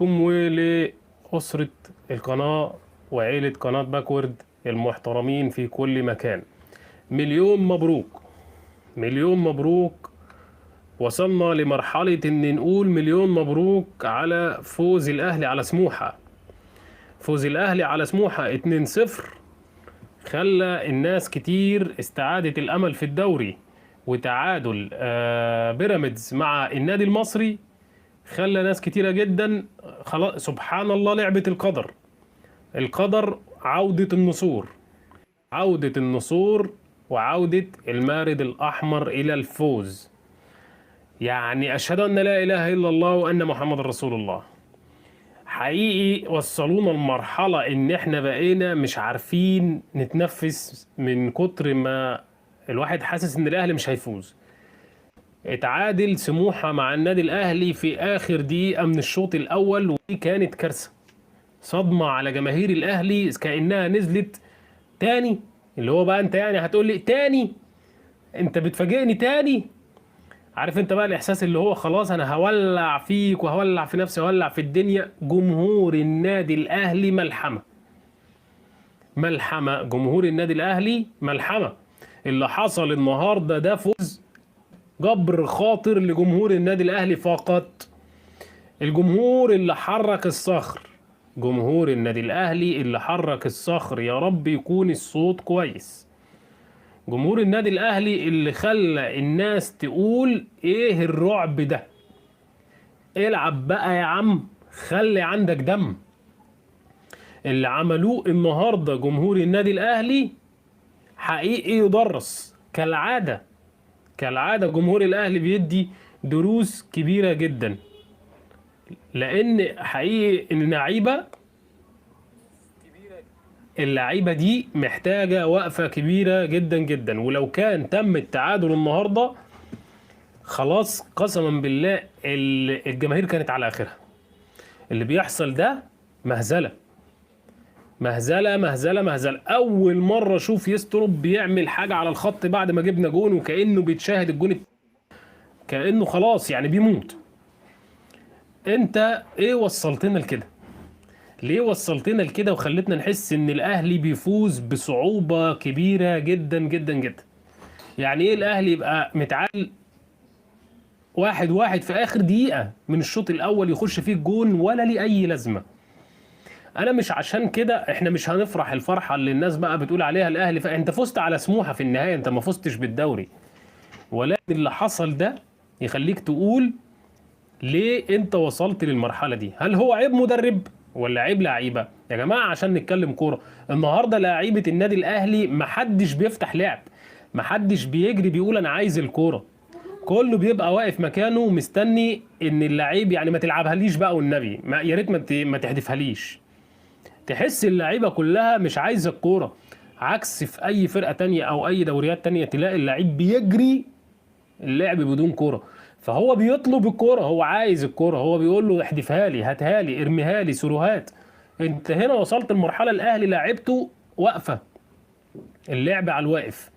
لكم ولأسرة القناة وعيلة قناة باكورد المحترمين في كل مكان. مليون مبروك، مليون مبروك. وصلنا لمرحلة ان نقول مليون مبروك على فوز الاهلي على سموحة. فوز الاهلي على سموحة 2-0 خلى الناس كتير استعادت الامل في الدوري، وتعادل بيراميدز مع النادي المصري خلى ناس كتيرة جدا خلاص. سبحان الله، لعبة القدر. القدر عودة النصور، عودة النصور وعودة المارد الأحمر إلى الفوز. يعني أشهد أن لا إله إلا الله وأن محمد رسول الله. حقيقي وصلونا المرحلة إن إحنا بقينا مش عارفين نتنفس من كتر ما الواحد حاسس إن الأهلي مش هيفوز. اتعادل سموحة مع النادي الأهلي في آخر دقيقة من الشوط الأول، ودي كانت كارثة، صدمة على جماهير الأهلي كأنها نزلت تاني. اللي هو بقى أنت يعني هتقول لي تاني، أنت بتفاجئني تاني. عارف أنت بقى الإحساس اللي هو خلاص أنا هولع فيك وهولع في نفسي وهولع في الدنيا. جمهور النادي الأهلي ملحمة، ملحمة. جمهور النادي الأهلي ملحمة. اللي حصل النهاردة ده فوز جبر خاطر لجمهور النادي الأهلي فقط. الجمهور اللي حرك الصخر، جمهور النادي الأهلي اللي حرك الصخر. يا رب يكون الصوت كويس. جمهور النادي الأهلي اللي خلى الناس تقول ايه الرعب ده، العب بقى يا عم، خلي عندك دم. اللي عملوه النهاردة جمهور النادي الأهلي حقيقي يدرس. كالعادة، كالعادة جمهور الأهلي بيدي دروس كبيرة جدا، لأن حقيقي اللعيبة دي محتاجة وقفة كبيرة جدا جدا. ولو كان تم التعادل النهاردة خلاص قسما بالله الجماهير كانت على آخرها. اللي بيحصل ده مهزلة، مهزلة مهزلة مهزلة. أول مرة أشوف يستروب بيعمل حاجة على الخط بعد ما جبنا جون، وكأنه بيتشاهد الجون، كأنه خلاص يعني بيموت. أنت إيه وصلتنا لكده؟ ليه وصلتنا لكده وخلتنا نحس ان الاهلي بيفوز بصعوبة كبيرة جدا جدا جدا؟ يعني ايه الاهلي يبقى متعادل 1-1 في اخر دقيقة من الشوط الاول يخش فيه الجون ولا ليه اي لازمة؟ انا مش عشان كده احنا مش هنفرح الفرحة اللي الناس بقى بتقول عليها الاهلي انت فزت على سموحة في النهاية، انت ما فزتش بالدوري. ولكن اللي حصل ده يخليك تقول ليه انت وصلت للمرحلة دي؟ هل هو عيب مدرب ولا عيب لعيبه؟ يا جماعه عشان نتكلم كوره، النهارده لعيبه النادي الاهلي محدش بيفتح لعب، محدش بيجري بيقول انا عايز الكوره. كله بيبقى واقف مكانه مستني ان اللعيب يعني ما تلعبها ليش بقى والنبي، يا ريت ما تحدفها ليش. تحس اللعيبه كلها مش عايزه الكوره، عكس في اي فرقه تانية او اي دوريات تانية تلاقي اللعيب بيجري اللعب بدون كوره. فهو بيطلب الكوره، هو عايز الكوره، هو بيقول له احدفها لي، هاتها لي، ارميها لي، سروهات. انت هنا وصلت المرحله الاهلي لعبته واقفه، اللعب على الواقف.